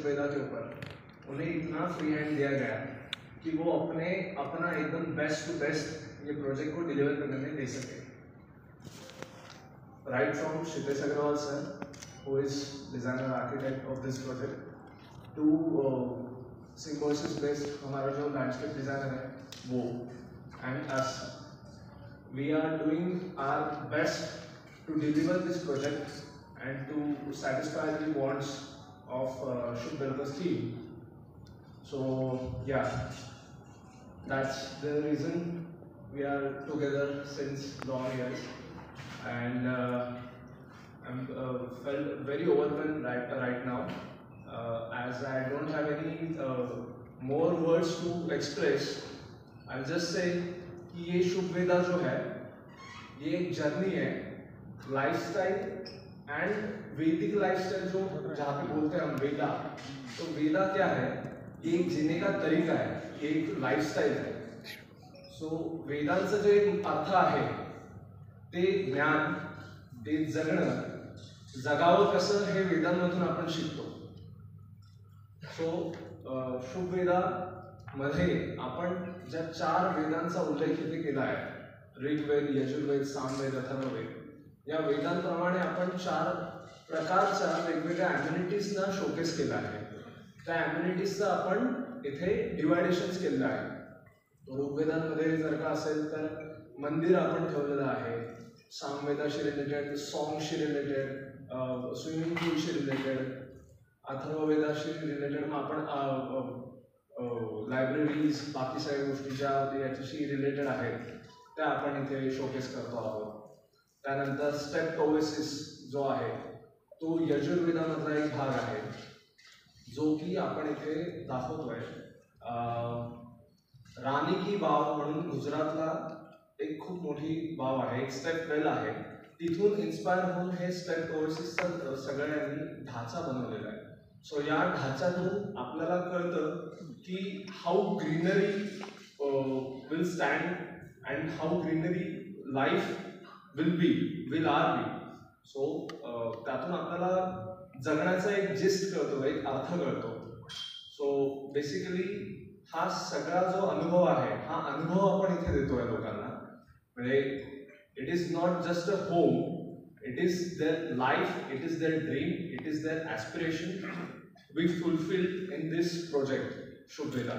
शुभवेदा के ऊपर उन्हें इतना फ्री हैंड दिया गया कि वो अपना एकदम बेस्ट टू बेस्ट ये प्रोजेक्ट को डिलीवर करने में दे सके. Right from Shitesh Agarwal sir, who is designer architect of this project, to Symbiosis based हमारा जो landscape designer है वो, and us, we are doing our best to deliver this project and to satisfy the wants of Shubh team. So yeah, that's the reason we are together since long years. And I'm felt very overwhelmed right now, as I don't have any more words to express. I'll just say कि ये शुभवेदा जो है ये एक journey है, lifestyle end वैदिक lifestyle जो जहाँ पे बोलते हैं हम वेदा, तो वेदा क्या है? ये एक जीने का तरीका है, ये एक लाइफस्टाइल है. सो वेदांचं जे अर्थ आहे ते ज्ञान, ते जगणं, जगावं कसं हे वेदांमधून आपण शिकतो. सो शुभवेदा मध्ये आपण ज्या 4 वेदांचा उल्लेख इथे केला आहे, ऋग्वेद, यजुर्वेद, सामवेद, अथर्ववेद, या वेदांप्रमाणे आपण 4 प्रकारच्या वेगवेगळ्या ॲम्युनिटीजना शोकेस केला आहे. त्या ॲम्युनिटीजचं आपण इथे डिवायडेशन्स केलेलं आहे. ऋग्वेदांमध्ये जर का असेल तर मंदिर आपण ठेवलेलं आहे, सामवेदाशी रिलेटेड, सॉंगशी रिलेटेड, स्विमिंग पूलशी रिलेटेड, अथर्ववेदाशी रिलेटेड मग आपण लायब्ररीज, बाकी सगळ्या गोष्टी ज्या याच्याशी रिलेटेड आहेत त्या आपण इथे शोकेस करतो आहोत. त्यानंतर स्टेप्टोसिस जो आहे तो यजुर्वेदामधला एक भाग आहे जो की आपण इथे दाखवतोय. रानी की बाव म्हणून गुजरातला एक खूप मोठी बाव आहे, एक स्टेप वेल आहे, तिथून इन्स्पायर होऊन हे स्टेप ओव्हरसीजचा सगळ्यांनी ढाचा बनवलेला आहे. सो या ढाच्यातून आपल्याला कळतं की how greenery will stand and how greenery life will are be. So त्यातून आपल्याला जगण्याचा एक जिस्ट कळतो, एक अर्थ कळतो. सो बेसिकली हा सगळा जो अनुभव आहे हा अनुभव आपण इथे देतोय लोकांना. म्हणजे it is not just a home, it is their life, it is their dream, it is their aspiration we fulfil in this project शुभवेदा.